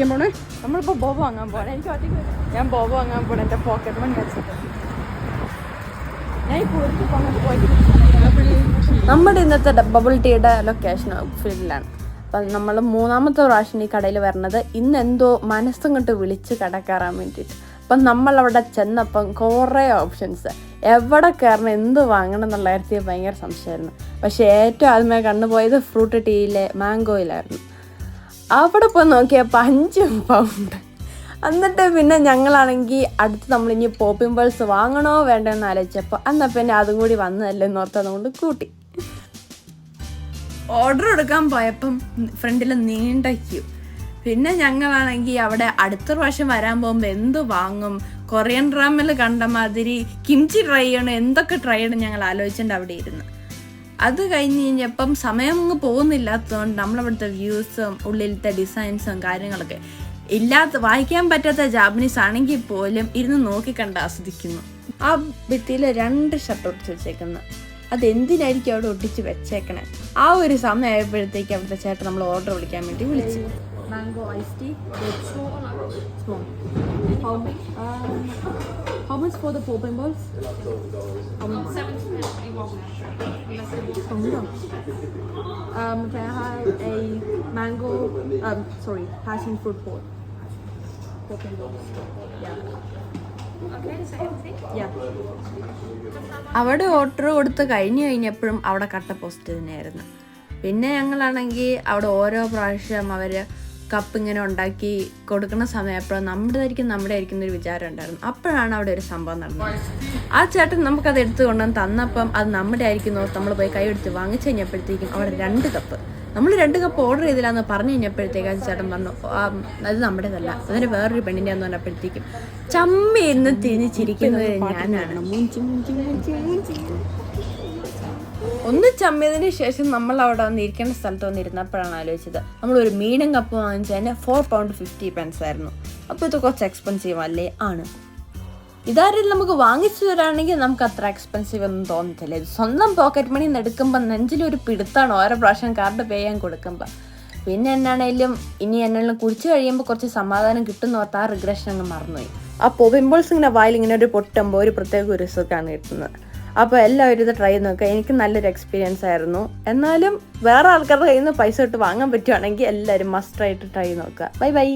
നമ്മളിപ്പോൾ ബോബ് വാങ്ങാൻ പോകണം. എനിക്ക് ഒറ്റയ്ക്ക് ഞാൻ ബോബ് വാങ്ങാൻ പോകണം. എൻ്റെ പോക്കറ്റ് മണി വെച്ചിട്ട് ഞാൻ ഇപ്പോൾ നമ്മുടെ ഇന്നത്തെ ബബിൾ ടീയുടെ ലൊക്കേഷൻ ഫീൽഡിലാണ്. അപ്പം നമ്മൾ മൂന്നാമത്തെ പ്രാവശ്യം ഈ കടയിൽ വരണത്. ഇന്ന് എന്തോ മനസ്സും കൊണ്ട് വിളിച്ച് കട കയറാൻ വേണ്ടിയിട്ട്. അപ്പം നമ്മളവിടെ ചെന്നപ്പം കുറേ ഓപ്ഷൻസ്, എവിടെ കയറണം എന്ത് വാങ്ങണം എന്നുള്ള കാര്യത്തിൽ ഭയങ്കര സംശയമായിരുന്നു. പക്ഷേ ഏറ്റവും ആദ്യമേ കണ്ടുപോയത് ഫ്രൂട്ട് ടീയിലെ മാംഗോയിലായിരുന്നു. അവിടെ പോയി നോക്കിയപ്പോൾ 5 പൗണ്ട്. എന്നിട്ട് പിന്നെ ഞങ്ങളാണെങ്കിൽ അടുത്ത് നമ്മളിനി പോപ്പിംഗ് ബേൾസ് വാങ്ങണോ വേണ്ടെന്ന് ആലോചിച്ചപ്പോൾ എന്നാൽ പിന്നെ അതും കൂടി വന്നതല്ലേ എന്നോർത്തതുകൊണ്ട് കൂട്ടി. ഓർഡർ എടുക്കാൻ പോയപ്പം ഫ്രണ്ടിൽ നീണ്ട ക്യൂ. പിന്നെ ഞങ്ങളാണെങ്കിൽ അവിടെ അടുത്ത പ്രാവശ്യം വരാൻ പോകുമ്പോൾ എന്ത് വാങ്ങും, കൊറിയൻ ഡ്രാമയിൽ കണ്ട മാതിരി കിംചി ട്രൈ ചെയ്യണം, എന്തൊക്കെ ട്രൈ ചെയ്യണം ഞങ്ങൾ ആലോചിച്ചിട്ടുണ്ട് അവിടെ ഇരുന്ന്. അത് കഴിഞ്ഞ് കഴിഞ്ഞപ്പം സമയം അങ്ങ് പോകുന്നില്ലാത്തതുകൊണ്ട് നമ്മളവിടുത്തെ വ്യൂസും ഉള്ളിലത്തെ ഡിസൈൻസും കാര്യങ്ങളൊക്കെ വായിക്കാൻ പറ്റാത്ത ജാപ്പനീസ് ആണെങ്കിൽ പോലും ഇരുന്ന് നോക്കിക്കണ്ട് ആസ്വദിക്കുന്നു. ആ ഭിത്തിയിൽ 2 ഷർട്ട് ഒട്ടിച്ച് വെച്ചേക്കുന്നു. അതെന്തിനായിരിക്കും അവിടെ ഒട്ടിച്ച് വെച്ചേക്കണേ? ആ ഒരു സമയമായപ്പോഴത്തേക്ക് അവിടുത്തെ ചേട്ടൻ നമ്മൾ ഓർഡർ വിളിക്കാൻ വേണ്ടി വിളിച്ചു. Mango ice tea. How much for the popping balls? 7 can I have a mango, passion fruit bowl. Popping balls. Yeah. Okay, is that everything? Yeah. അവിടെ ഓർഡർ കൊടുത്ത് കഴിഞ്ഞപ്പോഴും അവിടെ കട്ട പോസ്റ്റ് തന്നെയായിരുന്നു. പിന്നെ ഞങ്ങളാണെങ്കിൽ അവിടെ ഓരോ പ്രാവശ്യം അവർ കപ്പ് ഇങ്ങനെ ഉണ്ടാക്കി കൊടുക്കുന്ന സമയപ്പോഴും നമ്മുടെ ആയിരിക്കും എന്നൊരു വിചാരം ഉണ്ടായിരുന്നു. അപ്പോഴാണ് അവിടെ ഒരു സംഭവം നടന്നത്. ആ ചേട്ടൻ നമുക്കത് എടുത്തു കൊണ്ടുവന്ന് തന്നപ്പം അത് നമ്മുടെ ആയിരിക്കും നമ്മൾ പോയി കൈ എടുത്ത് വാങ്ങിച്ചു കഴിഞ്ഞപ്പോഴത്തേക്കും അവിടെ 2 കപ്പ്, നമ്മൾ 2 കപ്പ് ഓർഡർ ചെയ്തില്ലാന്ന് പറഞ്ഞു കഴിഞ്ഞപ്പോഴത്തേക്ക് ആ ചേട്ടൻ പറഞ്ഞു അത് നമ്മുടേതല്ല, അതിന് വേറൊരു പെണ്ണിൻ്റെ എന്ന് പറഞ്ഞപ്പോഴത്തേക്കും ചമ്മി എന്ന് തിരിച്ചിരിക്കുന്നത് ഞാനാണ്. ഒന്ന് ചമ്മിയതിന് ശേഷം നമ്മൾ അവിടെ വന്നിരിക്കേണ്ട സ്ഥലത്ത് വന്നിരുന്നപ്പോഴാണ് ആലോചിച്ചത് നമ്മളൊരു മീഡിയം കപ്പ് വാങ്ങിച്ചതിന് 4 pounds ആയിരുന്നു. അപ്പോൾ ഇത് കുറച്ച് എക്സ്പെൻസീവ് അല്ലേ? ആണ്. ഇതാരും നമുക്ക് വാങ്ങിച്ചു തരാണെങ്കിൽ നമുക്ക് അത്ര എക്സ്പെൻസീവ് ഒന്നും തോന്നത്തില്ല. ഇത് സ്വന്തം പോക്കറ്റ് മണി എടുക്കുമ്പോൾ നെഞ്ചിലൊരു പിടുത്താണ് ഓരോ പ്രാവശ്യം കാർഡ് പേ ചെയ്യാൻ കൊടുക്കുമ്പോൾ. പിന്നെ എന്നാണേലും ഇനി എന്നെല്ലാം കുടിച്ചു കഴിയുമ്പോൾ കുറച്ച് സമാധാനം കിട്ടുന്ന ഓർത്ത് ആ റിഗ്രഷൻ അങ്ങ് മറന്നുപോയി. ആ പിമ്പിൾസ് ഇങ്ങനെ വായിൽ ഇങ്ങനെ ഒരു പൊട്ടുമ്പോൾ ഒരു പ്രത്യേക ഒരു സുഖമാണ് കിട്ടുന്നത്. അപ്പോൾ എല്ലാവരും ഇത് ട്രൈ ചെയ്ത് നോക്കുക. എനിക്ക് നല്ലൊരു എക്സ്പീരിയൻസ് ആയിരുന്നു. എന്നാലും വേറെ ആൾക്കാരുടെ കയ്യിൽ നിന്ന് പൈസ ഇട്ട് വാങ്ങാൻ പറ്റുവാണെങ്കിൽ എല്ലാവരും മസ്റ്റ് ആയിട്ട് ട്രൈ ചെയ്ത് നോക്കുക. Bye bye.